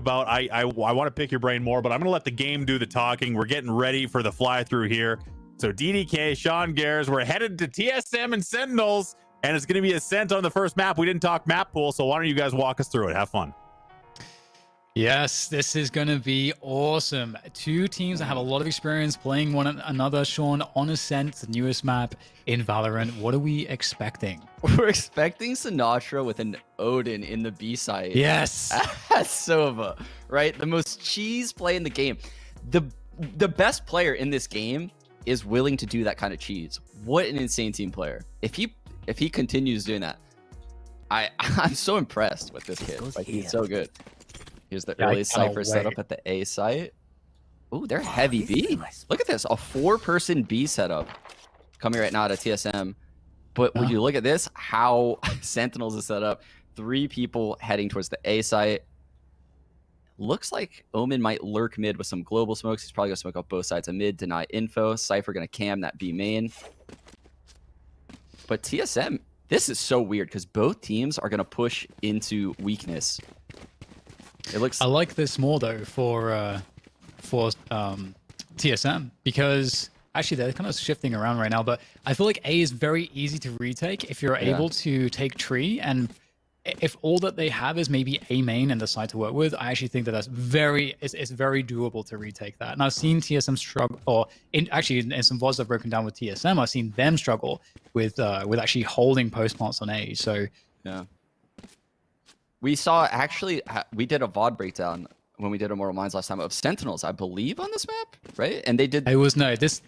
about. I want to pick your brain more, but I'm gonna let the game do the talking. We're getting ready for the fly through here. So DDK, Sean Gares, we're headed to TSM and Sentinels, and it's gonna be Ascent on the first map. We didn't talk map pool, so why don't you guys walk us through it? Have fun. Yes, this is going to be awesome. Two teams that have a lot of experience playing one another. Sean, on Ascent, the newest map in Valorant. What are we expecting? We're expecting Sinatraa with an Odin in the B side. Yes. Sova, right? The most cheese play in the game. The best player in this game is willing to do that kind of cheese. What an insane team player. If he continues doing that, I'm so impressed with this kid. Like, he's so good. Here's the early Cypher setup at the A site. Ooh, they're heavy B. Look at this, a 4-person B setup coming right now at a TSM. But when you look at this, how Sentinels is set up, 3 people heading towards the A site. Looks like Omen might lurk mid with some global smokes. He's probably gonna smoke up both sides of mid, deny info. Cypher gonna cam that B main. But TSM, this is so weird because both teams are gonna push into weakness. It looks. I like this more though for TSM, because actually they're kind of shifting around right now. But I feel like A is very easy to retake if you're able to take tree, and if all that they have is maybe A main and the side to work with, I actually think that it's very doable to retake that. And I've seen TSM struggle, or in some VODs I've broken down with TSM, I've seen them struggle with actually holding post plants on A. So yeah. We saw, actually, we did a VOD breakdown when we did Immortal Minds last time of Sentinels, I believe, on this map, right? And they did... It was, no, this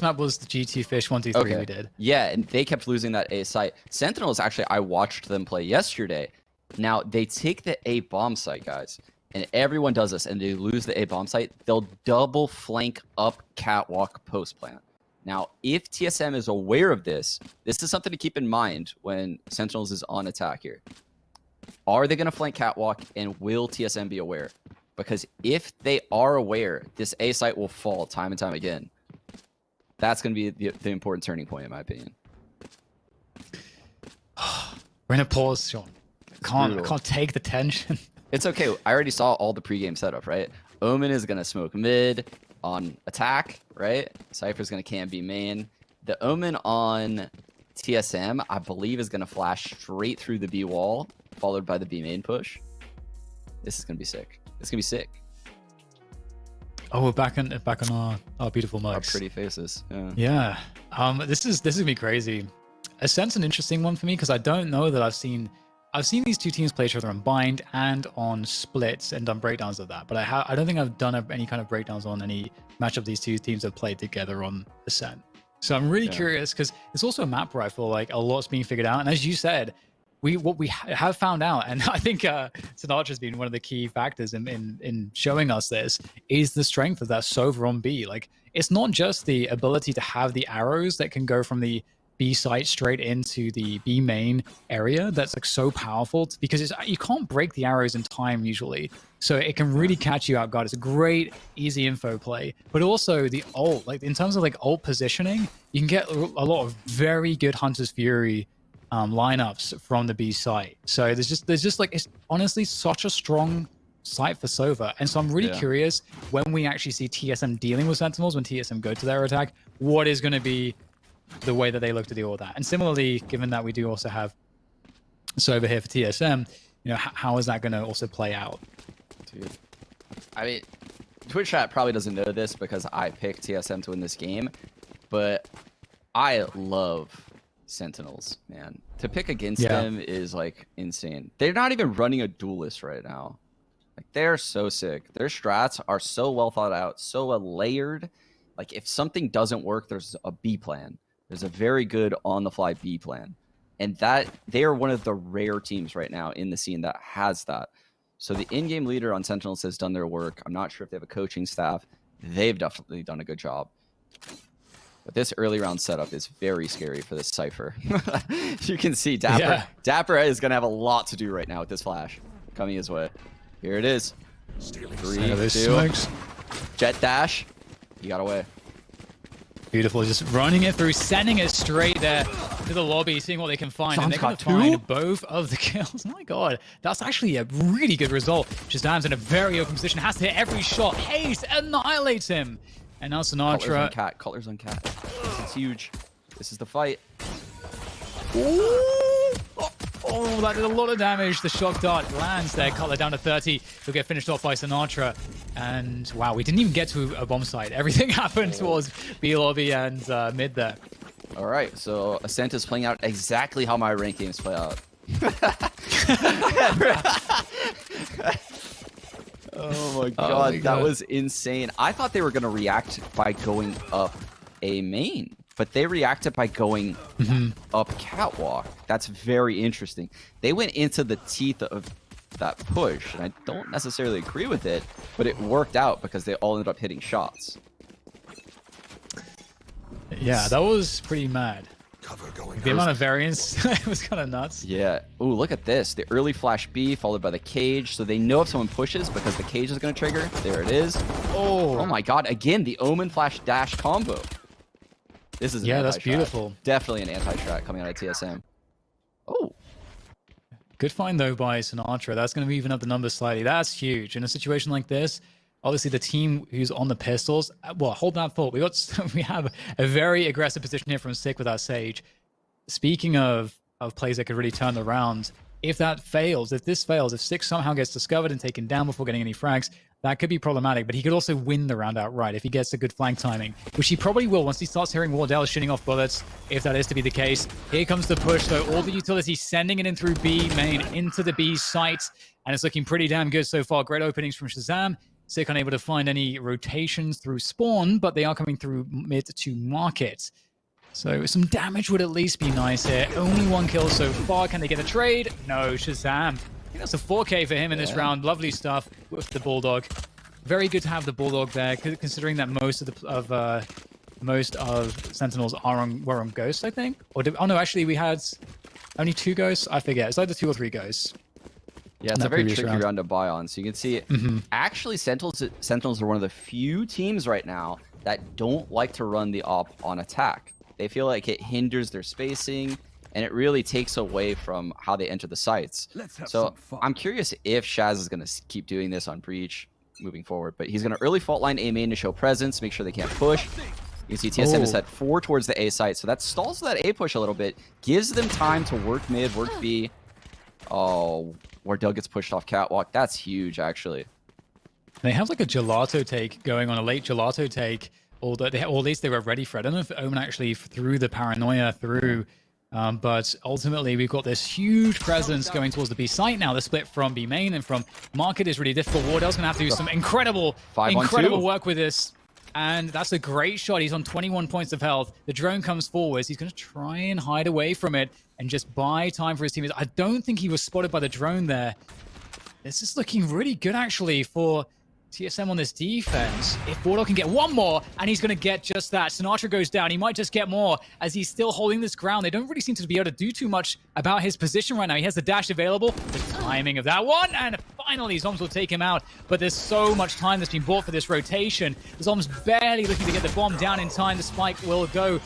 map was the GT Fish 123 we did. Yeah, and they kept losing that A site. Sentinels, actually, I watched them play yesterday. Now, they take the A bomb site, guys, and everyone does this, and they lose the A bomb site. They'll double flank up catwalk post plant. Now, if TSM is aware of this, this is something to keep in mind when Sentinels is on attack here. Are they going to flank catwalk, and will TSM be aware? Because if they are aware, this A site will fall time and time again. That's going to be the important turning point, in my opinion. We're going to pause, Sean. I can't take the tension. It's okay. I already saw all the pregame setup, right? Omen is going to smoke mid on attack, right? Cypher's going to cam B main. The Omen on TSM, I believe, is going to flash straight through the B wall, followed by the B main push. This is going to be sick. It's going to be sick. Oh, we're back on our beautiful mugs. Our pretty faces. Yeah. This is going to be crazy. Ascent's an interesting one for me because I don't know that I've seen these two teams play each other on bind and on splits and done breakdowns of that, but I don't think I've done any kind of breakdowns on any matchup these two teams have played together on Ascent. So I'm really curious because it's also a map where I feel like a lot's being figured out, and as you said, what we have found out, and I think Sinatraa has been one of the key factors in showing us this, is the strength of that Sova on B. Like, it's not just the ability to have the arrows that can go from the B site straight into the B main area that's like so powerful, because you can't break the arrows in time usually, so it can really catch you out guard. It's a great easy info play, but also the ult, like in terms of like ult positioning, you can get a lot of very good Hunter's Fury lineups from the B site. So there's just like, it's honestly such a strong site for Sova, and so I'm really curious when we actually see TSM dealing with Sentinels, when TSM go to their attack, what is going to be the way that they look to deal with that. And similarly, given that we do also have Sova here for TSM, you know, how is that going to also play out? Dude, I mean, Twitch chat probably doesn't know this because I picked TSM to win this game, but I love Sentinels, man. To pick against them is like insane. They're not even running a duelist right now. Like, they're so sick. Their strats are so well thought out, so well layered. Like, if something doesn't work, there's a B plan. There's a very good on-the-fly B plan. And that they are one of the rare teams right now in the scene that has that. So the in-game leader on Sentinels has done their work. I'm not sure if they have a coaching staff. They've definitely done a good job. But this early round setup is very scary for this Cypher. You can see dapr is going to have a lot to do right now with this flash coming his way. Here it is. 3, 2. Jett dash. He got away. Beautiful, just running it through, sending it straight there. to the lobby, seeing what they can find, and John's they're going to got two? find both of the kills. My God, that's actually a really good result. ShahZaM's in a very open position, has to hit every shot. hazed annihilates him. And now sinatraa. Colors on cat. This is huge. This is the fight. Oh, that did a lot of damage. The shock dart lands there. Cutler down to 30. He'll get finished off by sinatraa. And wow, we didn't even get to a bomb site. Everything happened towards B lobby and mid there. All right, so Ascent is playing out exactly how my ranked games play out. Oh my god, that was insane. I thought they were going to react by going up a main, but they reacted by going up catwalk. That's very interesting. They went into the teeth of that push, and I don't necessarily agree with it, but it worked out because they all ended up hitting shots. Yeah, that was pretty mad. The amount of variance was kind of nuts. Yeah. Ooh, look at this. The early flash B followed by the cage. So they know if someone pushes because the cage is going to trigger. There it is. Oh my god. Again, the Omen flash dash combo. This is an that's beautiful. Definitely an anti-strat coming out of TSM. Oh. Good find, though, by sinatraa. That's going to even up the numbers slightly. That's huge. In a situation like this, obviously the team who's on the pistols, well, hold that thought. We have a very aggressive position here from Sick with our Sage. Speaking of plays that could really turn around, if that fails, if Sick somehow gets discovered and taken down before getting any frags, that could be problematic. But he could also win the round outright if he gets a good flank timing, which he probably will once he starts hearing Wardell shooting off bullets, if that is to be the case. Here comes the push, though. All the utilities sending it in through B main into the B site, and it's looking pretty damn good so far. Great openings from ShahZaM. Sick unable to find any rotations through spawn, but they are coming through mid to market. So some damage would at least be nice here. Only one kill so far. Can they get a trade? No, ShahZaM. I think that's a 4K for him in this round. Lovely stuff with the Bulldog. Very good to have the Bulldog there, considering that most of Sentinels were on Ghost, I think. Oh no, actually we had only 2 Ghosts. I forget. It's either 2 or 3 Ghosts. Yeah, it's a very tricky round to buy on. So you can see, actually, Sentinels are one of the few teams right now that don't like to run the op on attack. They feel like it hinders their spacing, and it really takes away from how they enter the sites. So I'm curious if Shaz is going to keep doing this on Breach moving forward. But he's going to early fault line A main to show presence, make sure they can't push. You can see TSM is set 4 towards the A site, so that stalls that A push a little bit, gives them time to work mid, work B. Oh, Wardell gets pushed off catwalk. That's huge, actually. They have like a gelato take going on, a late gelato take, or at least they were ready for it. I don't know if Omen actually threw the paranoia through, but ultimately we've got this huge presence going towards the B site now. The split from B main and from market is really difficult. Wardell's going to have to do some incredible work with this. And that's a great shot. He's on 21 points of health. The drone comes forwards. He's going to try and hide away from it and just buy time for his teammates. I don't think he was spotted by the drone there. This is looking really good, actually, for TSM on this defense. If Wardell can get one more, and he's going to get just that. sinatraa goes down. He might just get more as he's still holding this ground. They don't really seem to be able to do too much about his position right now. He has the dash available. The timing of that one, and finally Zombs will take him out. But there's so much time that's been bought for this rotation. Zombs barely looking to get the bomb down in time. The spike will go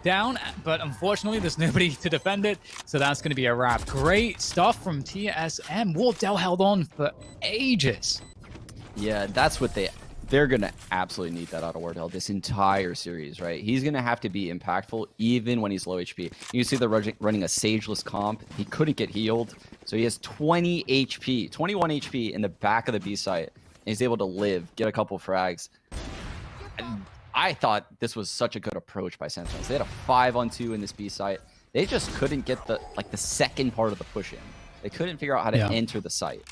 down, but unfortunately there's nobody to defend it, so that's going to be a wrap. Great stuff from TSM. Wardell held on for ages. Yeah, that's what they're going to absolutely need that out of Wardell this entire series, right? He's going to have to be impactful even when he's low HP. You see the running a Sageless comp. He couldn't get healed, so he has 21 HP in the back of the B site, and he's able to live, get a couple frags. I thought this was such a good approach by Sentinels. They had a 5-on-2 in this B site. They just couldn't get the second part of the push in. They couldn't figure out how to enter the site.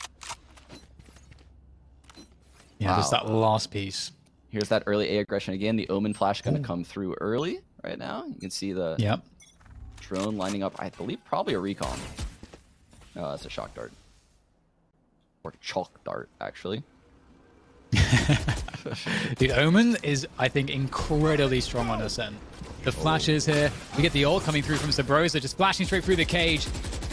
Yeah, just that last piece. Here's that early A aggression again. The Omen flash going to come through early right now. You can see the drone lining up, I believe, probably a recon. No, that's a shock dart. Or chalk dart, actually. Dude, Omen is, I think, incredibly strong on SN. The flashes here. We get the ult coming through from Subroza, just flashing straight through the cage.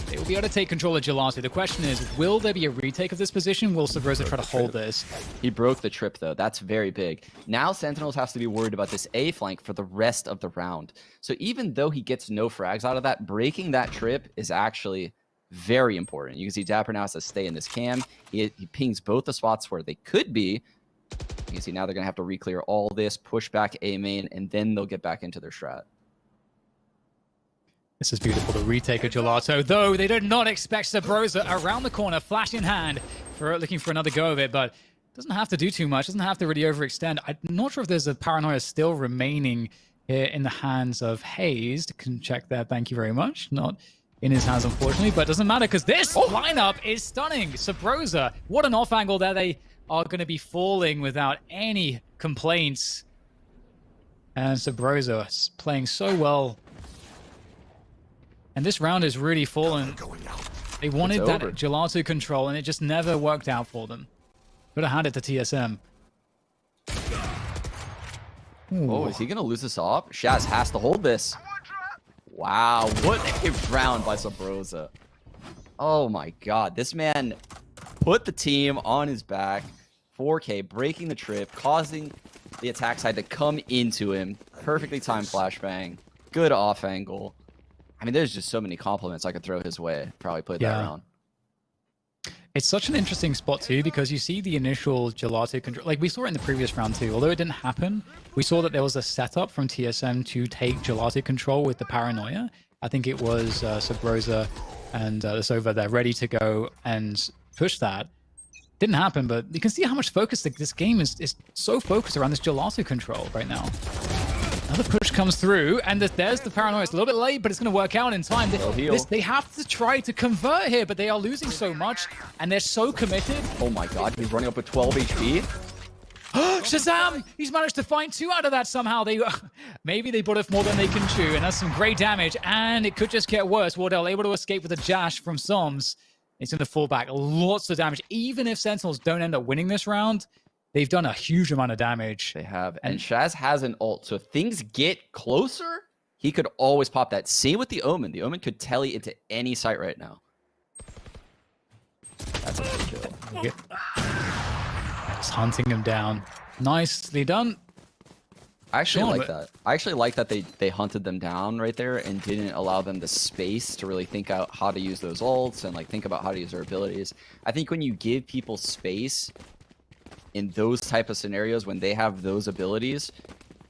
They will be able to take control of Gelato. The question is, will there be a retake of this position? Will Subroza try to hold this? He broke the trip, though. That's very big. Now Sentinels has to be worried about this A flank for the rest of the round. So even though he gets no frags out of that, breaking that trip is actually very important. You can see dapr now has to stay in this cam. He pings both the spots where they could be. You can see now they're going to have to re-clear all this, push back A main, and then they'll get back into their strat. This is beautiful, the retake of Gelato, though they did not expect Subroza around the corner, flash in hand, for looking for another go of it, but doesn't have to do too much, doesn't have to really overextend. I'm not sure if there's a paranoia still remaining here in the hands of Hazed. Can check there, thank you very much. Not in his hands, unfortunately, but it doesn't matter because this lineup is stunning. Subroza, what an off angle there. They are going to be falling without any complaints. And Subroza playing so well. And this round has really fallen. They wanted that Gelato control, and it just never worked out for them. Could have had it to TSM. Ooh. Oh, is he going to lose this off? Shaz has to hold this. Wow, what a round by Subroza. Oh my god, this man put the team on his back. 4K, breaking the trip, causing the attack side to come into him. Perfectly timed flashbang. Good off angle. I mean, there's just so many compliments I could throw his way. Probably played that round. It's such an interesting spot too, because you see the initial Gelato control. Like we saw it in the previous round too. Although it didn't happen, we saw that there was a setup from TSM to take Gelato control with the paranoia. I think it was Subroza and Sova there ready to go and push that. Didn't happen, but you can see how much focus this game is so focused around this Gelato control right now. Another push comes through, and there's the paranoia. It's a little bit late, but it's going to work out in time. They have to try to convert here, but they are losing so much, and they're so committed. Oh my god, he's running up with 12 HP. ShahZaM! He's managed to find 2 out of that somehow. Maybe they bought off more than they can chew, and that's some great damage, and it could just get worse. Wardell able to escape with a Jash from zombs. It's going to fall back. Lots of damage. Even if Sentinels don't end up winning this round, they've done a huge amount of damage. They have. And Shaz has an ult. So if things get closer, he could always pop that. Same with the Omen. The Omen could telly into any site right now. That's a good kill. Just hunting him down. Nicely done. I actually like that. I actually like that they hunted them down right there and didn't allow them the space to really think out how to use those ults and like think about how to use their abilities. I think when you give people space in those type of scenarios, when they have those abilities,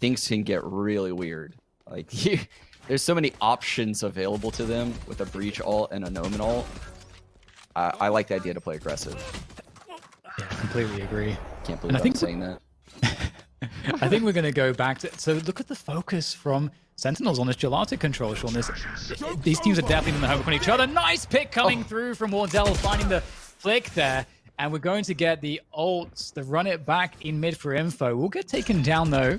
things can get really weird. Like there's so many options available to them with a breach ult and an Omen ult. I like the idea to play aggressive. Yeah, completely agree. Can't believe I'm saying that. I think we're going to go back to... So look at the focus from Sentinels on this Gelato control, Sean. These teams are definitely going to hope on each other. Nice pick coming through from Wardell, finding the flick there. And we're going to get the ults, the run it back in mid for info. We'll get taken down, though.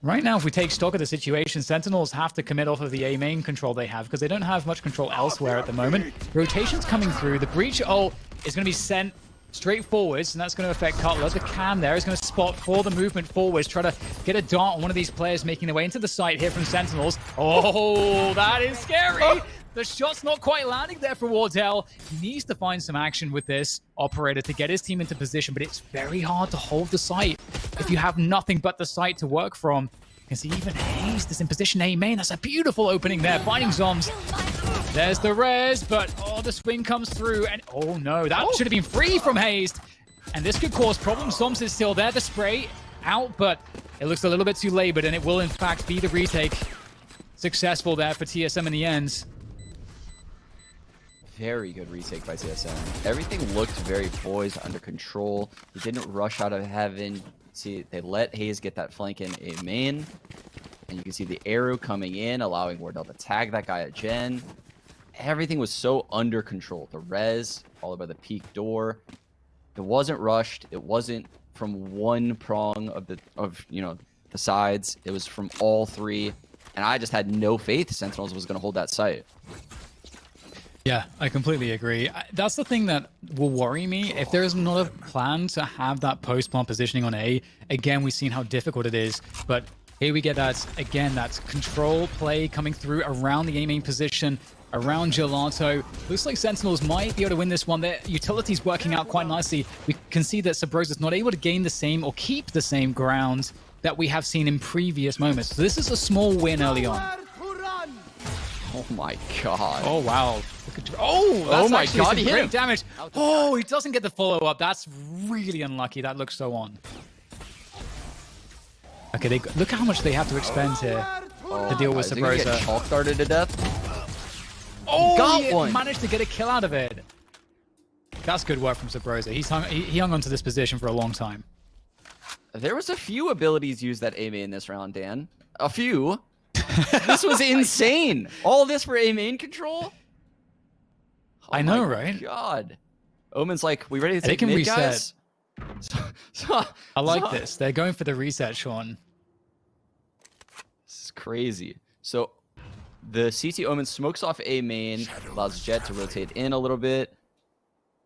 Right now, if we take stock of the situation, Sentinels have to commit off of the A main control they have because they don't have much control elsewhere at the moment. Rotation's coming through. The breach ult is going to be sent straight forwards, and that's going to affect Cutler. The cam there is going to spot for the movement forwards, try to get a dart on one of these players making their way into the site here from Sentinels. Oh, that is scary. The shot's not quite landing there for Wardell. He needs to find some action with this operator to get his team into position, but it's very hard to hold the site if you have nothing but the site to work from. You can see even Hazed is in position A main. That's a beautiful opening there, finding zombs. There's the res, but the swing comes through, and oh no, that should have been free from Hazed. And this could cause problems. Zombs is still there, the spray out, but it looks a little bit too labored, and it will in fact be the retake. Successful there for TSM in the end. Very good retake by TSM. Everything looked very poised, under control. He didn't rush out of heaven. See, they let Hazed get that flank in A main. And you can see the arrow coming in, allowing Wardell to tag that guy at Gen. Everything was so under control. The res, followed by the peak door. It wasn't rushed. It wasn't from one prong of the sides. It was from all three. And I just had no faith Sentinels was going to hold that site. Yeah, I completely agree. That's the thing that will worry me. If there is not a plan to have that post-plant positioning on A, again, we've seen how difficult it is. But Here we get that, again, that control play coming through around the A main position, around Gelato. Looks like Sentinels might be able to win this one. Their utility's working out quite nicely. We can see that Subroza's not able to gain the same or keep the same ground that we have seen in previous moments. So this is a small win early on. Oh my god. Oh wow. Oh, that's my actually god, some he hit great him. damage. Oh, he doesn't get the follow-up. That's really unlucky. That looks so on. Okay, look how much they have to expend here to deal with Is he gonna get Subroza. chalk darted to death? Oh, got he one. managed to get a kill out of it. That's good work from Subroza. He hung onto this position for a long time. There was a few abilities used that A main this round, Dan. A few. This was insane. All this for A main control? I know, my right? God. Omen's like, we ready to They take can mid, reset. guys? I like this. They're going for the reset, Sean. This is crazy. So the CT Omen smokes off A main, allows Jett to rotate in a little bit.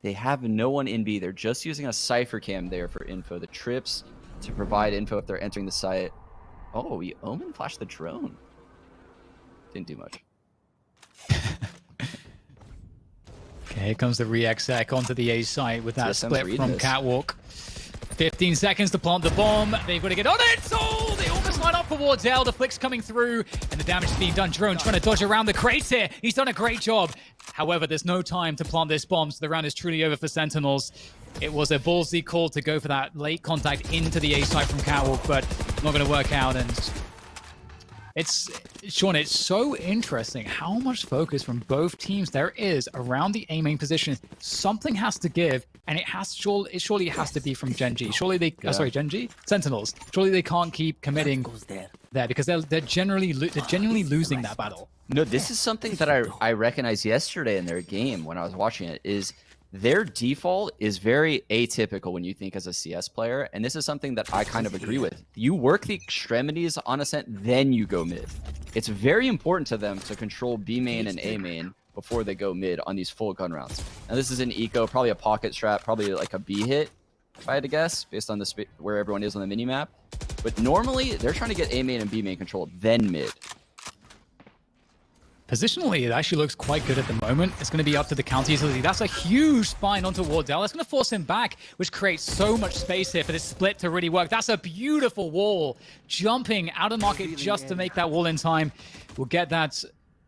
They have no one in B. They're just using a Cypher cam there for info. The trips to provide info if they're entering the site. Oh, Omen flashed the drone. Didn't do much. Okay, here comes the re-exec onto the A site with that TSM's split reading from this. Catwalk. 15 seconds to plant the bomb. They've got to get on it. Oh, they almost line up for Wardell. The flick's coming through, and the damage is being done. Drone trying to dodge around the crates here. He's done a great job. However, there's no time to plant this bomb, so the round is truly over for Sentinels. It was a ballsy call to go for that late contact into the A site from Catwalk, but not going to work out. And Sean, it's so interesting how much focus from both teams there is around the A main position. Something has to give, and it surely has to be from Gen G. Surely they, Gen G? Sentinels. Surely they can't keep committing there because they're genuinely losing that battle. No, this is something that I recognized yesterday in their game when I was watching it, is their default is very atypical when you think as a CS player, and this is something that I kind of agree with. You work the extremities on Ascent, then you go mid. It's very important to them to control B main and A main before they go mid on these full gun rounds. Now this is an eco, probably a pocket strat, probably like a B hit, if I had to guess, based on the where everyone is on the minimap. But normally, they're trying to get A main and B main control, then mid. Positionally, it actually looks quite good at the moment. It's going to be up to the counter utility. That's a huge spine onto Wardell. It's going to force him back, which creates so much space here for this split to really work. That's a beautiful wall. Jumping out of market just to make that wall in time. We'll get that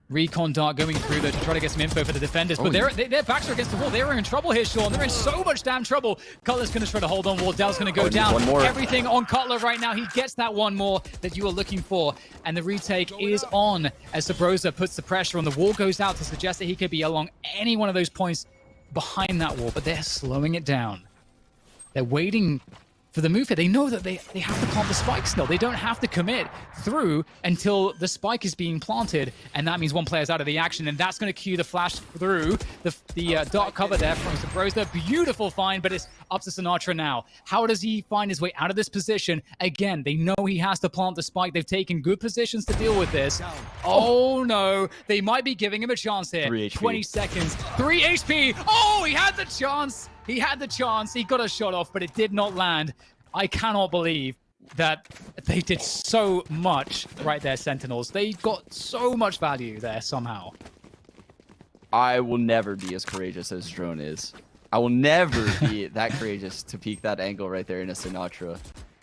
recon dart going through there to try to get some info for the defenders. But their backs are against the wall. They're in trouble here, Sean. They're in so much damn trouble. Cutler's going to try to hold on. Wardell's going to go down. One more. Everything on Cutler right now. He gets that one more that you are looking for. And the retake is on as Subroza puts the pressure on. The wall goes out to suggest that he could be along any one of those points behind that wall. But they're slowing it down. They're waiting for the move here. They know that they have to plant the spike still. They don't have to commit through until the spike is being planted, and that means one player's out of the action, and that's going to cue the flash through the dark cover there from Subroza. Beautiful find, but it's up to sinatraa now. How does he find his way out of this position? Again, they know he has to plant the spike. They've taken good positions to deal with this. Oh no, they might be giving him a chance here. 3 HP. 20 seconds, 3 HP. Oh, he had the chance. He had the chance. He got a shot off, but it did not land. I cannot believe that they did so much right there, Sentinels. They got so much value there somehow. I will never be as courageous as Drone is. I will never be that courageous to peek that angle right there in a sinatraa.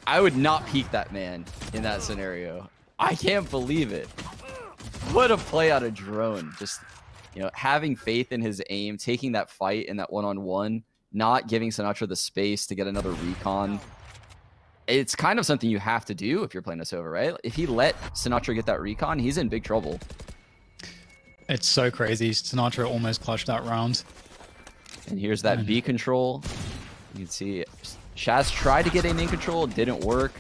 I would not peek that man in that scenario. I can't believe it. What a play out of Drone. Just, having faith in his aim, taking that fight in that one-on-one, not giving sinatraa the space to get another recon. It's kind of something you have to do if you're playing a Sova, right? If he let sinatraa get that recon, he's in big trouble. It's so crazy. sinatraa almost clutched that round. And here's that B control. You can see Shaz tried to get A main control, didn't work.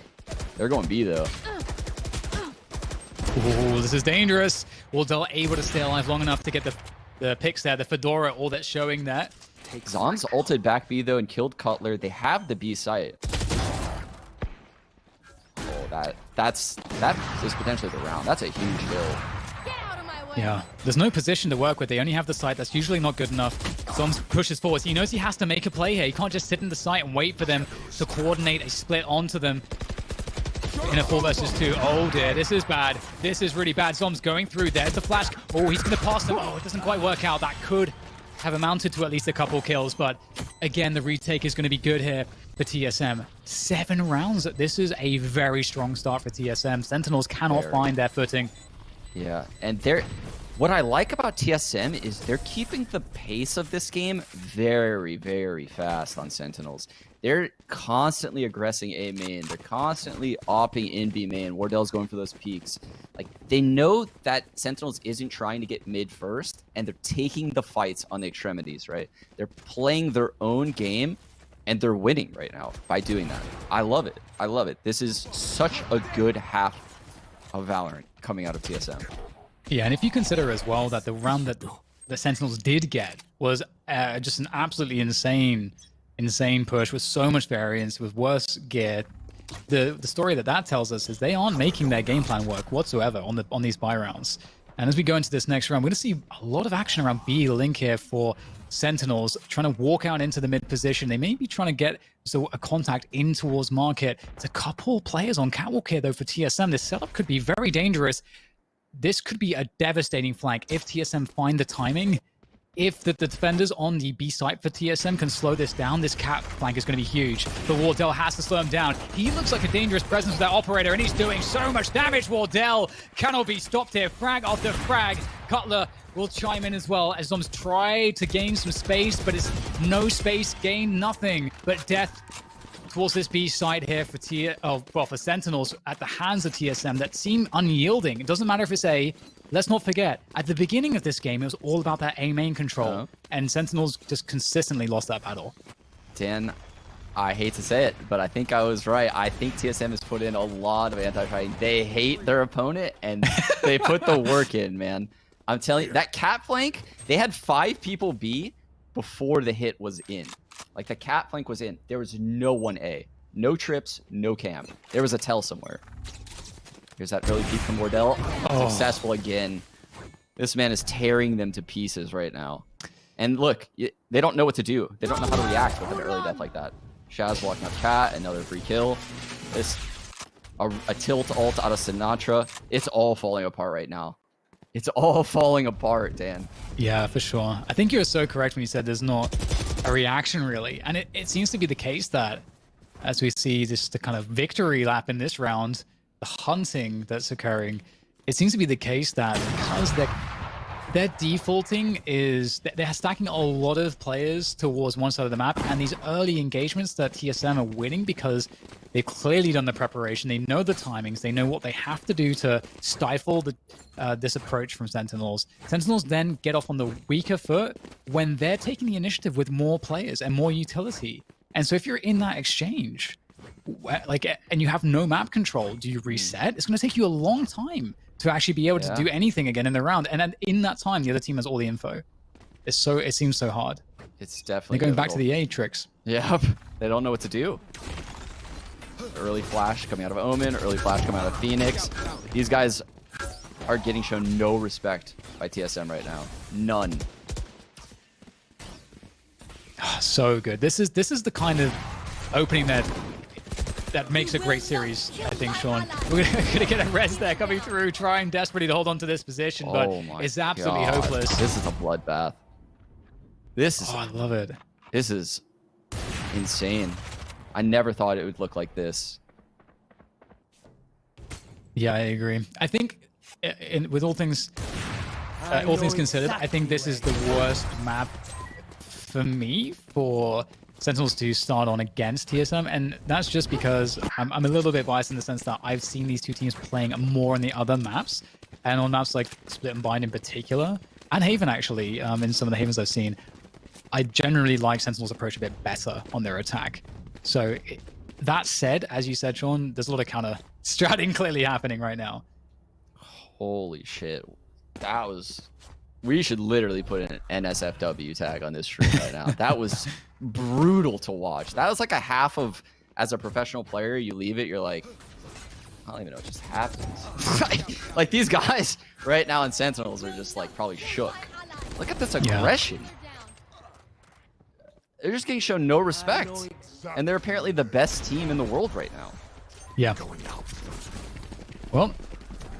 They're going B though. Ooh, this is dangerous. Wardell able to stay alive long enough to get the picks there, the Fedora, all that's showing that. Zon's ulted back B though and killed Cutler. They have the B site. Oh, that is potentially the round. That's a huge kill. Yeah, there's no position to work with. They only have the site. That's usually not good enough. Zombs pushes forward. He knows he has to make a play here. He can't just sit in the site and wait for them to coordinate a split onto them. in a 4 versus 2. Oh dear, this is bad. This is really bad. zombs going through. There's the flash. Oh, he's going to pass them. Oh, it doesn't quite work out. That could have amounted to at least a couple kills, but again, the retake is going to be good here for TSM. 7 rounds. This is a very strong start for TSM. Sentinels cannot find their footing. Yeah, and what I like about TSM is they're keeping the pace of this game very, very fast on Sentinels. They're constantly aggressing A main. They're constantly opping in B main. Wardell's going for those peaks. Like, they know that Sentinels isn't trying to get mid first, and they're taking the fights on the extremities, right? They're playing their own game, and they're winning right now by doing that. I love it. I love it. This is such a good half of Valorant coming out of TSM. Yeah, and if you consider as well that the round that the Sentinels did get was just an absolutely insane push with so much variance, with worse gear. The story that tells us is they aren't making their game plan work whatsoever on these buy rounds. And as we go into this next round, we're going to see a lot of action around B link here for Sentinels, trying to walk out into the mid position. They may be trying to get a contact in towards market. It's a couple players on catwalk here though for TSM. This setup could be very dangerous. This could be a devastating flank if TSM find the timing. If the defenders on the B site for TSM can slow this down, this cat flank is going to be huge. But Wardell has to slow him down. He looks like a dangerous presence with that operator, and he's doing so much damage. Wardell cannot be stopped here. Frag after frag. Cutler will chime in as well as zombs try to gain some space, but it's no space gain, nothing but death towards this B side here for Sentinels at the hands of TSM that seem unyielding. It doesn't matter if it's A. Let's not forget, at the beginning of this game, it was all about that A main control, and Sentinels just consistently lost that battle. Dan, I hate to say it, but I think I was right. I think TSM has put in a lot of anti-fighting. They hate their opponent, and they put the work in, man. I'm telling you, that cat flank, they had 5 people B before the hit was in. Like, the cat flank was in. There was no one A. No trips, no cam. There was a tell somewhere. Here's that early peek from Wardell. Successful again. This man is tearing them to pieces right now. And look, they don't know what to do. They don't know how to react with an early death like that. Shaz walking up cat, another free kill. A tilt ult out of Sinatraa. It's all falling apart right now. It's all falling apart, Dan. Yeah, for sure. I think you're so correct when you said there's not a reaction really. And it seems to be the case that as we see just the kind of victory lap in this round, the hunting that's occurring, it seems to be the case that because their defaulting is they're stacking a lot of players towards one side of the map, and these early engagements that TSM are winning because they've clearly done the preparation. They know the timings. They know what they have to do to stifle this approach from Sentinels. Sentinels then get off on the weaker foot when they're taking the initiative with more players and more utility. And so if you're in that exchange, and you have no map control, do you reset? It's going to take you a long time to actually be able to do anything again in the round. And then in that time, the other team has all the info. It seems so hard. It's definitely They're going back to the A tricks. Yep. They don't know what to do. Early flash coming out of Omen, early flash coming out of Phoenix. These guys are getting shown no respect by TSM right now. None. So good. This is the kind of opening that makes a great series, I think, Sean. We're going to get a res there coming through, trying desperately to hold on to this position, but it's absolutely hopeless. This is a bloodbath. I love it. This is insane. I never thought it would look like this. Yeah, I agree. I think with all things considered, I think this is the worst map for me for Sentinels to start on against TSM, and that's just because I'm a little bit biased in the sense that I've seen these two teams playing more on the other maps, and on maps like Split and Bind in particular, and Haven actually, in some of the Havens I've seen, I generally like Sentinels' approach a bit better on their attack. So that said, as you said, Sean, there's a lot of counter-stratting clearly happening right now. Holy shit. That was... We should literally put an NSFW tag on this stream right now. That was brutal to watch. That was like a half of, as a professional player, you leave it, you're like, I don't even know what just happened. Like these guys right now in Sentinels are just like probably shook. Look at this aggression. They're just getting shown no respect. And they're apparently the best team in the world right now. Yeah. Well,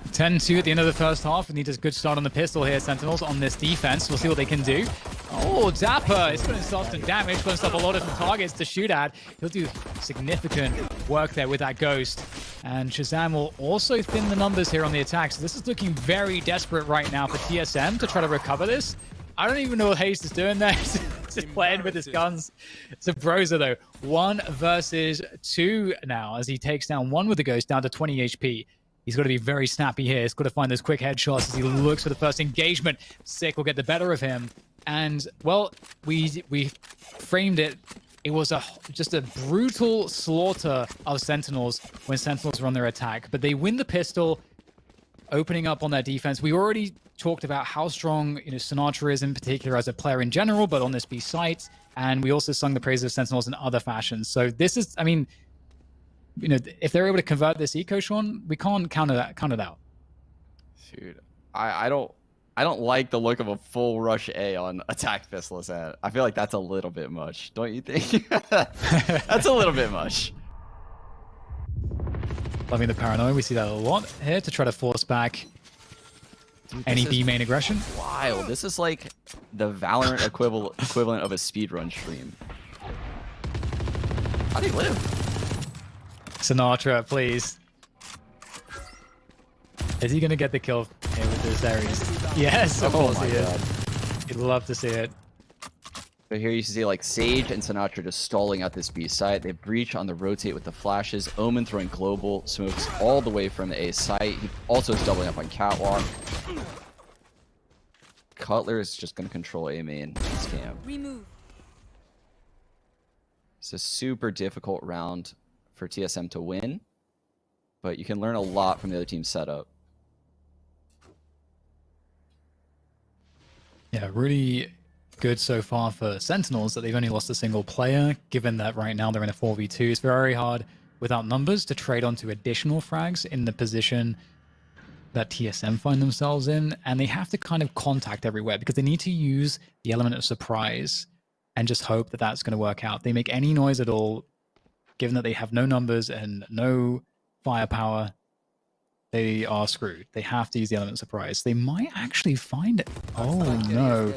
10-2 at the end of the first half. We need a good start on the pistol here, Sentinels, on this defense. We'll see what they can do. Oh, dapr is going to start some damage, going to stop a lot of targets to shoot at. He'll do significant work there with that ghost. And ShahZaM will also thin the numbers here on the attack. So this is looking very desperate right now for TSM to try to recover this. I don't even know what hazed is doing there. Just playing with his guns. Subroza, though, 1 versus 2 now as he takes down 1 with the ghost down to 20 HP. He's got to be very snappy here. He's got to find those quick headshots as he looks for the first engagement. Sick will get the better of him. And, well, we framed it. It was just a brutal slaughter of Sentinels when Sentinels were on their attack. But they win the pistol, opening up on their defense. We already talked about how strong sinatraa is in particular as a player in general, but on this B site. And we also sung the praises of Sentinels in other fashions. So this is, I mean, if they're able to convert this eco, Sean, we can't count it out. Dude, I don't like the look of a full rush A on attack pistol set. I feel like that's a little bit much, don't you think? That's a little bit much. Loving the paranoia. We see that a lot here to try to force back any B main aggression. Wild. This is like the Valorant equivalent of a speedrun stream. How do you live? Sinatraa, please. Is he going to get the kill here with this Ares? Yes, of course he is. He'd love to see it. But here you see like Sage and sinatraa just stalling out this B site. They breach on the rotate with the flashes. Omen throwing global smokes all the way from the A site. He also is doubling up on catwalk. Cutler is just going to control A main this camp. It's a super difficult round for TSM to win, but you can learn a lot from the other team's setup. Yeah, really good so far for Sentinels that they've only lost a single player, given that right now they're in a 4v2. It's very hard without numbers to trade onto additional frags in the position that TSM find themselves in, and they have to kind of contact everywhere because they need to use the element of surprise and just hope that that's going to work out. They make any noise at all, given that they have no numbers and no firepower, they are screwed. They have to use the element of surprise. They might actually find it. Oh, no.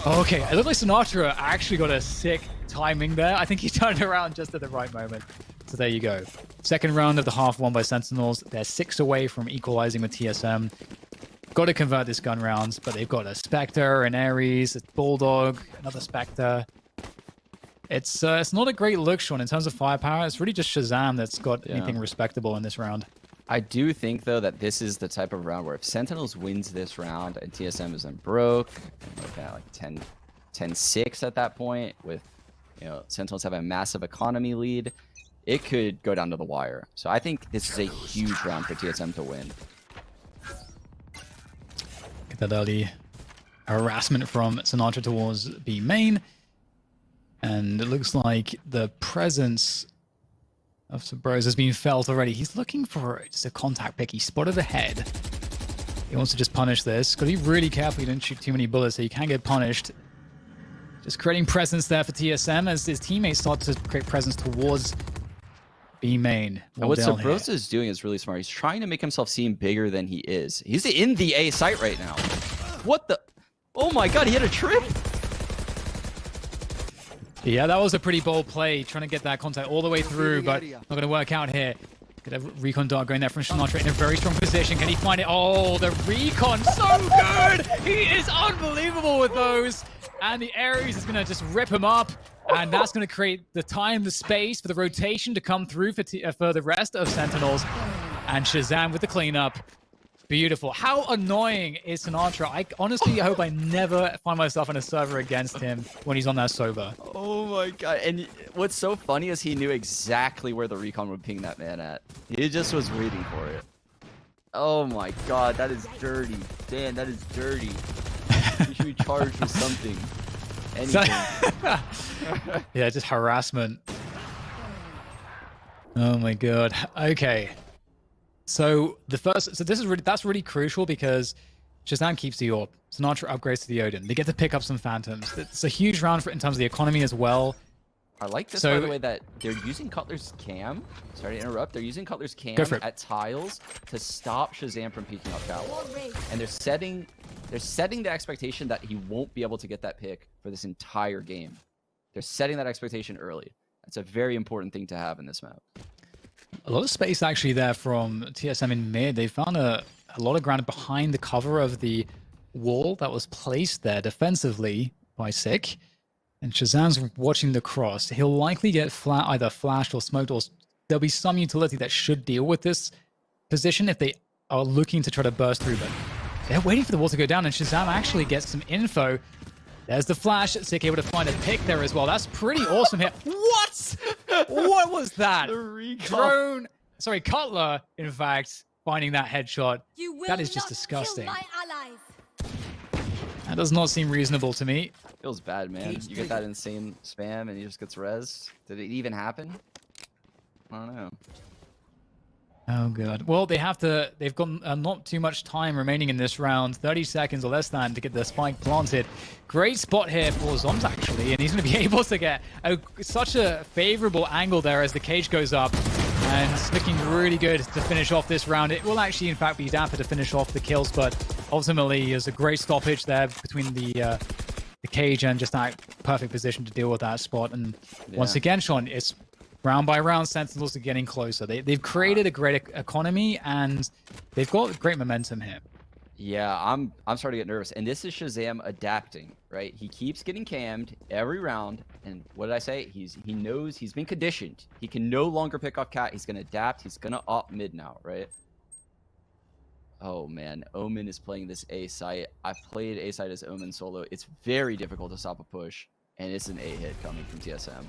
Okay, it looked like sinatraa actually got a sick timing there. I think he turned around just at the right moment. So there you go. Second round of the half won by Sentinels. They're 6 away from equalizing with TSM. Got to convert this gun round, but they've got a Spectre, an Ares, a Bulldog, another Spectre. It's not a great look, Sean, in terms of firepower. It's really just ShahZaM that's got anything respectable in this round. I do think, though, that this is the type of round where if Sentinels wins this round and TSM is then broke, like 10-6 at that point, with Sentinels have a massive economy lead, it could go down to the wire. So I think this is a huge round for TSM to win. Get that early harassment from sinatraa towards B main. And it looks like the presence of Subroza has been felt already. He's looking for just a contact pick. He spotted ahead. He wants to just punish this. Got to be really careful you don't shoot too many bullets so you can get punished. Just creating presence there for TSM as his teammates start to create presence towards B main. And what Subroza is doing is really smart. He's trying to make himself seem bigger than he is. He's in the A site right now. What the? Oh my god, he had a trip! Yeah, that was a pretty bold play, trying to get that contact all the way through, but not going to work out here. Get a recon dart going there from sinatraa in a very strong position. Can he find it? Oh, the recon, so good! He is unbelievable with those. And the Ares is going to just rip him up. And that's going to create the time, the space for the rotation to come through for the rest of Sentinels. And ShahZaM with the cleanup. Beautiful. How annoying is sinatraa? I honestly hope I never find myself on a server against him when he's on that Sova. Oh my god. And what's so funny is he knew exactly where the recon would ping that man at. He just was waiting for it. Oh my god, that is dirty. Dan, that is dirty. You should be charged with something. Anything. Yeah, just harassment. Oh my god. Okay. So that's really crucial because ShahZaM keeps the AWP. sinatraa upgrades to the Odin. They get to pick up some phantoms. It's a huge round in terms of the economy as well. I like this, So- by the way, that they're using Cutler's cam. Sorry to interrupt. They're using Cutler's Go cam for it. at tiles to stop ShahZaM from peeking up tower. And they're setting the expectation that he won't be able to get that pick for this entire game. They're setting that expectation early. That's a very important thing to have in this map. A lot of space actually there from TSM in mid. They found a lot of ground behind the cover of the wall that was placed there defensively by Sick. And ShahZaM's watching the cross. He'll likely get either flashed or smoked, or there'll be some utility that should deal with this position if they are looking to try to burst through. But they're waiting for the wall to go down, and ShahZaM actually gets some info. There's the flash. Sick able to find a pick there as well. That's pretty awesome here. What? What was that? The recall. Drone. Sorry, Cutler, in fact, finding that headshot. You will That is just not disgusting. kill my allies. That does not seem reasonable to me. Feels bad, man. You get that insane spam and he just gets rezzed. Did it even happen? I don't know. Oh, God. Well, they've got not too much time remaining in this round. 30 seconds or less than to get the spike planted. Great spot here for zombs, actually. And he's going to be able to get such a favorable angle there as the cage goes up. And it's looking really good to finish off this round. It will actually, in fact, be dapr to finish off the kills. But ultimately, there's a great stoppage there between the cage and just that perfect position to deal with that spot. And once again, Sean, it's round by round, Sentinels are getting closer. They've created a great economy, and they've got great momentum here. Yeah, I'm starting to get nervous. And this is ShahZaM adapting, right? He keeps getting cammed every round. And what did I say? He knows he's been conditioned. He can no longer pick off cat. He's gonna adapt. He's gonna op mid now, right? Oh man, Omen is playing this A site. I've played A site as Omen solo. It's very difficult to stop a push, and it's an A hit coming from TSM.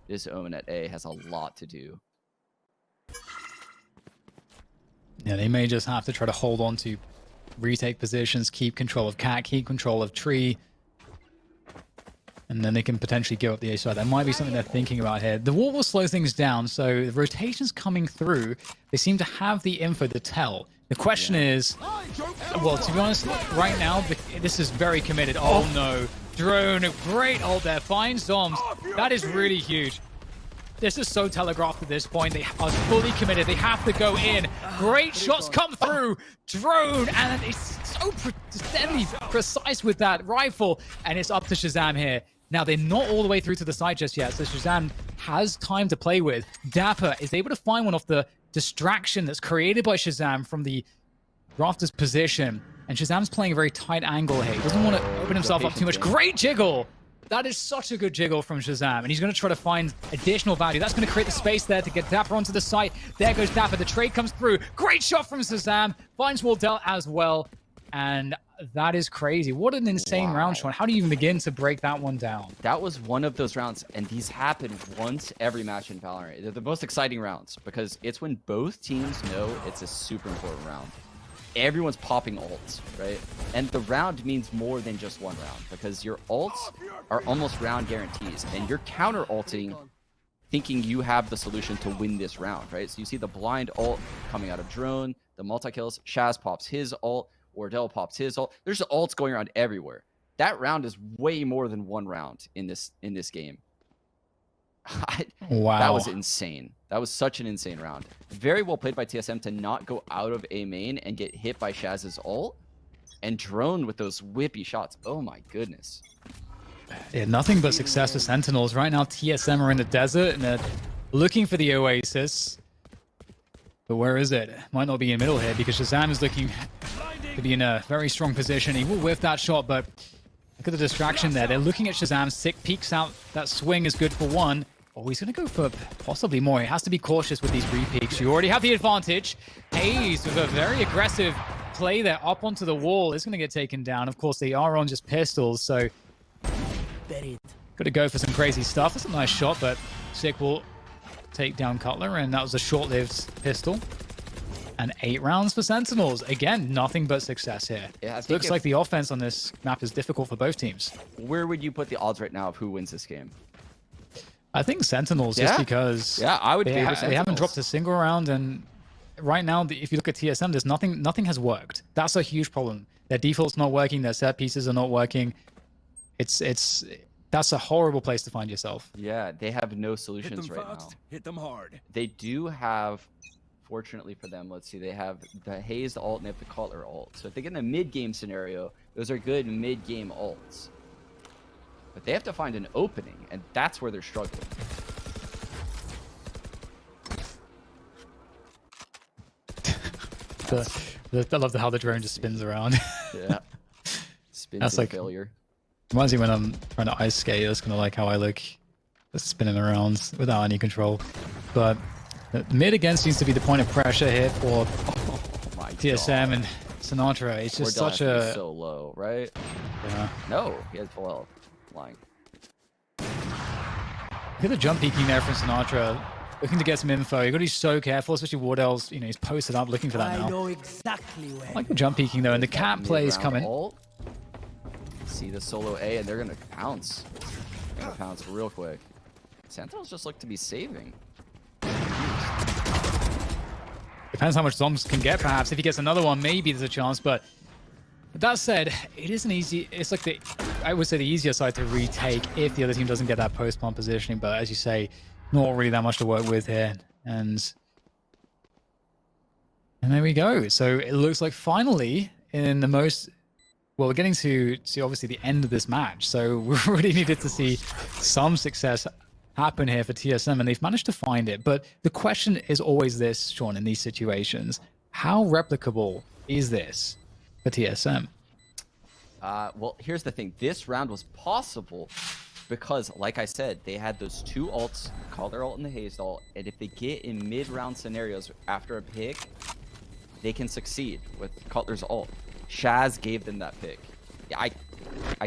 This Omen at A has a lot to do. Yeah, they may just have to try to hold on to retake positions, keep control of cat, keep control of tree, and then they can potentially give up the A side. That might be something they're thinking about here. The wall will slow things down, so the rotations coming through, they seem to have the info to tell. The question is, well, to be honest, right now, this is very committed. Oh no, drone, great ult there, finds zombs. That is really huge. This is so telegraphed at this point. They are fully committed. They have to go in. Great shots come through. Drone, and it's so deadly precise with that rifle. And it's up to ShahZaM here. Now, they're not all the way through to the side just yet, so ShahZaM has time to play with. dapr is able to find one off the distraction that's created by ShahZaM from the rafters position. And ShahZaM's playing a very tight angle here. He doesn't want to open himself up too much. Great jiggle! That is such a good jiggle from ShahZaM, and he's going to try to find additional value. That's going to create the space there to get dapr onto the site. There goes dapr. The trade comes through. Great shot from ShahZaM. Finds Wardell as well, and that is crazy. What an insane round, Sean. How do you even begin to break that one down? That was one of those rounds, and these happen once every match in Valorant. They're the most exciting rounds because it's when both teams know it's a super important round. Everyone's popping ults, right? And the round means more than just one round because your ults are almost round guarantees, and you're counter ulting thinking you have the solution to win this round, right? So you see the blind ult coming out of drone, the multi-kills, Shaz pops his ult, Wardell pops his ult. There's ults going around everywhere. That round is way more than one round in this game. Wow. That was insane. That was such an insane round. Very well played by TSM to not go out of A main and get hit by Shaz's ult and drone with those whippy shots. Oh my goodness. Yeah, nothing but success for Sentinels. Right now, TSM are in the desert and they're looking for the Oasis. But where is it? Might not be in the middle here because ShahZaM is looking to be in a very strong position. He will whiff that shot, but look at the distraction there. They're looking at ShahZaM. Sick peeks out. That swing is good for one. Oh, he's going to go for possibly more. He has to be cautious with these re-peeks. You already have the advantage. Hazed with a very aggressive play there up onto the wall is going to get taken down. Of course, they are on just pistols, so got to go for some crazy stuff. That's a nice shot, but Sick will take down Cutler, and that was a short-lived pistol. And 8 rounds for Sentinels. Again, nothing but success here. Yeah, I think looks like the offense on this map is difficult for both teams. Where would you put the odds right now of who wins this game? I think Sentinels, just because I would favor they haven't dropped a single round, and right now, if you look at TSM, there's nothing has worked. That's a huge problem. Their default's not working. Their set pieces are not working. It's That's a horrible place to find yourself. Yeah, they have no solutions right now. Hit them hard. They do have, fortunately for them, let's see, they have the hazed ult and they have the Cutler ult. So if they get in a mid-game scenario, those are good mid-game ults. But they have to find an opening, and that's where they're struggling. I love how the drone just spins around. Yeah. Spins That's in like failure. Reminds me when I'm trying to ice skate. That's kind of like how I look, just spinning around without any control. But mid again seems to be the point of pressure here for TSM and sinatraa. It's just Wardell such has to be a so low, right? yeah. No, he has full health. Lying. Look at the jump peeking there from sinatraa, looking to get some info. You got to be so careful, especially Wardell's. You know, he's posted up looking for that now. I know exactly where. I like the jump peeking though, and the cat play is Mid-round coming. ult. See the solo A, and they're gonna pounce. They're gonna pounce real quick. Sentinels just look to be saving. Depends how much zombs can get, perhaps. If he gets another one, maybe there's a chance. But that said, it isn't easy. It's like I would say the easier side to retake if the other team doesn't get that post-pump positioning. But as you say, not really that much to work with here. And there we go. So it looks like finally in the most... Well, we're getting to obviously the end of this match. So we really needed to see some success happen here for TSM, and they've managed to find it. But the question is always this, Sean, in these situations. How replicable is this for TSM? Well, here's the thing. This round was possible because, like I said, they had those two ults, Cutler ult and the hazed ult, and if they get in mid-round scenarios after a pick, they can succeed with Cutler's ult. Shaz gave them that pick. I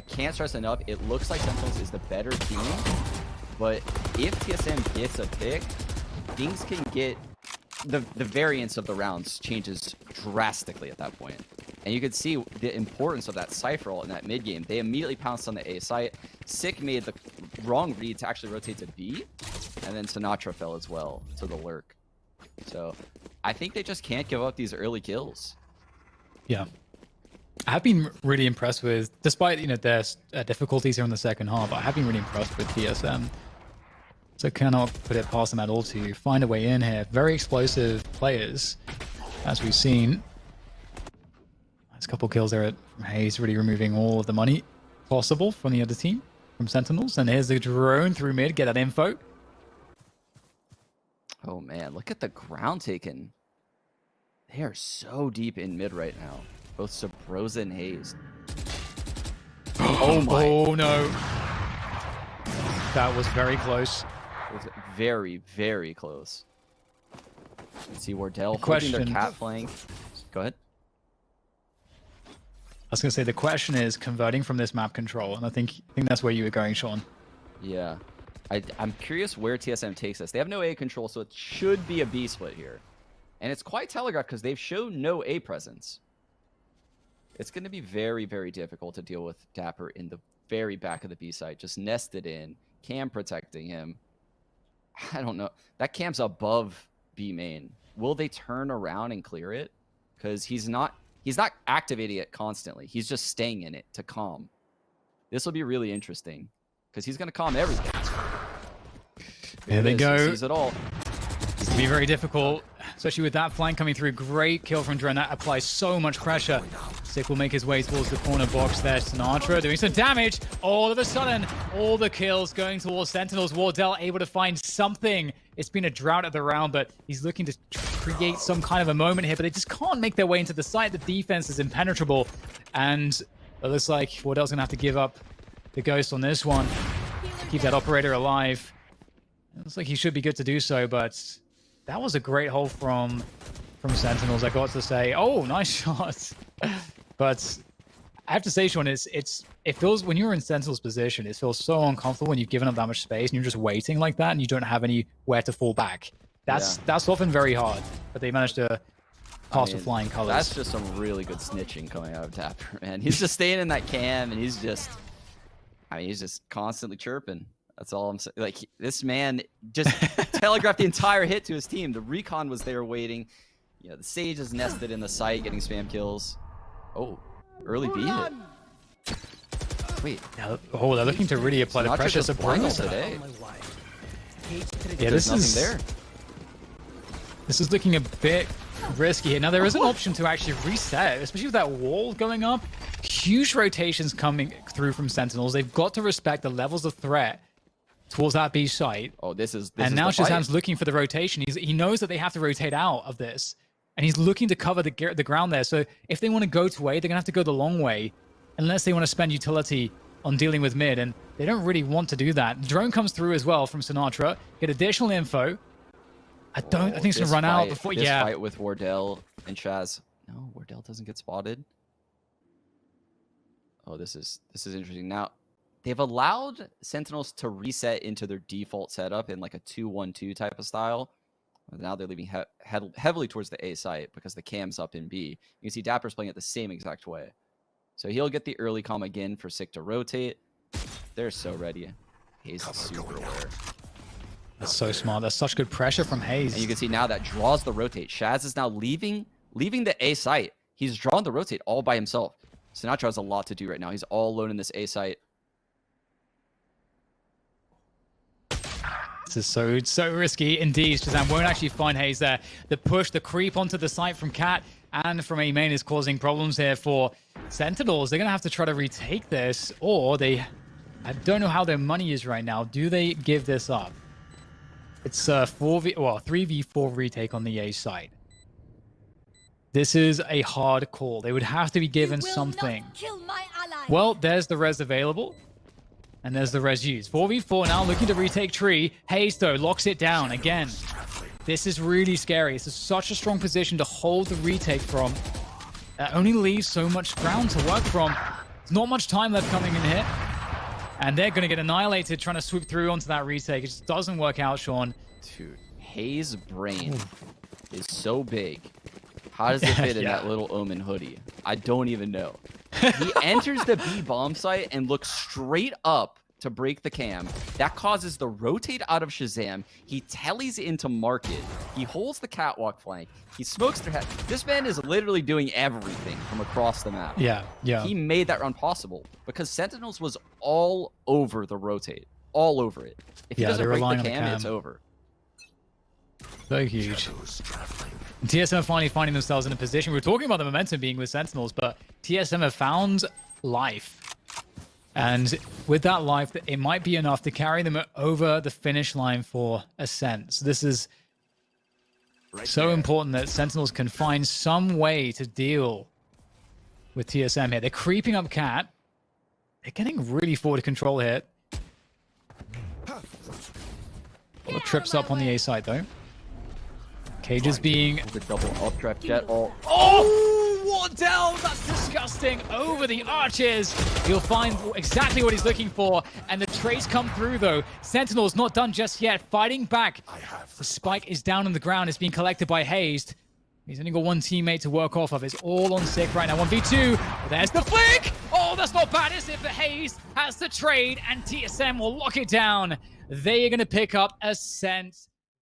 can't stress enough, it looks like Sentinels is the better team, but if TSM gets a pick, things can get... The variance of the rounds changes drastically at that point. And you could see the importance of that Cypher ult in that mid-game. They immediately pounced on the A site. Sick made the wrong read to actually rotate to B, and then sinatraa fell as well to the lurk. So I think they just can't give up these early kills. Yeah. I have been really impressed with, despite, you know, there's difficulties here in the second half, I have been really impressed with TSM. So cannot put it past them at all to find a way in here. Very explosive players, as we've seen. There's a couple kills there from Hayes, really removing all of the money possible from the other team, from Sentinels. And here's the drone through mid, get that info. Oh man, look at the ground taken. They are so deep in mid right now. Both Subroza and hazed. Oh my. Oh no. That was very close. It was very, very close. You see Wardell holding Question. their cat flank. Go ahead. I was going to say, the question is converting from this map control. And I think that's where you were going, Sean. Yeah. I'm curious where TSM takes us. They have no A control, so it should be a B split here. And it's quite telegraphed because they've shown no A presence. It's going to be very, very difficult to deal with dapr in the very back of the B site, just nested in, cam protecting him. I don't know. That cam's above B main. Will they turn around and clear it? Because he's not activating it constantly. He's just staying in it to calm. This will be really interesting because he's going to calm everything. There they go. He sees it all. It's going to be very difficult, especially with that flank coming through. Great kill from Drone. That applies so much pressure. Sick will make his way towards the corner box there. sinatraa doing some damage. All of a sudden, all the kills going towards Sentinels. Wardell able to find something. It's been a drought at the round, but he's looking to create some kind of a moment here, but they just can't make their way into the site. The defense is impenetrable, and it looks like Wardell's going to have to give up the ghost on this one. Keep that operator alive. It looks like he should be good to do so, but that was a great hold from Sentinels, I got to say. Oh, nice shot. But I have to say, Sean, it feels, when you're in Sentinel's position, it feels so uncomfortable when you've given up that much space and you're just waiting like that and you don't have anywhere to fall back. That's often very hard, but they managed to pass with flying colors. That's just some really good snitching coming out of dapr, man. He's just staying in that cam and he's just constantly chirping. That's all I'm saying. Like, this man just telegraphed the entire hit to his team. The recon was there waiting. You know, the Sage is nested in the site, getting spam kills. Oh, early B hit. Wait. Yeah, oh, they're looking to really apply the Sinatraa pressure. just blinded Subroza. today. Yeah, There's this nothing is there. This is looking a bit risky here. Now, there is an option to actually reset, especially with that wall going up. Huge rotations coming through from Sentinels. They've got to respect the levels of threat towards that B site. Oh, this is And now the fight. ShahZaM's looking for the rotation. He knows that they have to rotate out of this. And he's looking to cover the ground there. So if they want to go to A, they're going to have to go the long way. Unless they want to spend utility on dealing with mid. And they don't really want to do that. The drone comes through as well from sinatraa. Get additional info. I think it's going to run out before... This fight with Wardell and Shaz. No, Wardell doesn't get spotted. Oh, this is interesting. Now, they've allowed Sentinels to reset into their default setup in like a 2-1-2 type of style. Now they're leaving heavily towards the A site because the cam's up in B. You can see dapr's playing it the same exact way. So he'll get the early comm again for Sick to rotate. They're so ready. Hazed is super aware. That's so smart. That's such good pressure from Hazed. And you can see now that draws the rotate. Shaz is now leaving the A site. He's drawn the rotate all by himself. sinatraa has a lot to do right now. He's all alone in this A site. This is so risky indeed. ShahZaM won't actually find Hazed there. The push, the creep onto the site from Cat and from A main is causing problems here for Sentinels. They're going to have to try to retake this, or I don't know how their money is right now. Do they give this up? It's a 3v4 retake on the A side. This is a hard call. They would have to be given something. Well, there's the res available. And there's the res used. 4v4 now looking to retake tree. Hazed, though, locks it down again. This is really scary. This is such a strong position to hold the retake from. That only leaves so much ground to work from. There's not much time left coming in here. And they're going to get annihilated trying to swoop through onto that retake. It just doesn't work out, Sean. Dude, Hazed's brain is so big. How does it fit in that little Omen hoodie? I don't even know. He enters the B bomb site and looks straight up to break the cam. That causes the rotate out of ShahZaM. He tellies into market. He holds the catwalk flank. He smokes their head. This man is literally doing everything from across the map. Yeah. He made that run possible because Sentinels was all over the rotate. All over it. If he doesn't break the cam, it's over. So huge. TSM are finally finding themselves in a position. We were talking about the momentum being with Sentinels, but TSM have found life. And with that life, it might be enough to carry them over the finish line for Ascent. So this is so important that Sentinels can find some way to deal with TSM here. They're creeping up Cat. They're getting really forward control here. All the trips up on the A side, though. Cages being... The double up trap Jett. Oh, Wardell! That's disgusting. Over the arches. He'll find exactly what he's looking for. And the trace come through, though. Sentinel's not done just yet. Fighting back. The spike is down on the ground. It's being collected by Hazed. He's only got one teammate to work off of. It's all on Sick right now. 1v2. There's the flick! Oh, that's not bad, is it? But Hazed has the trade, and TSM will lock it down. They are going to pick up Ascent.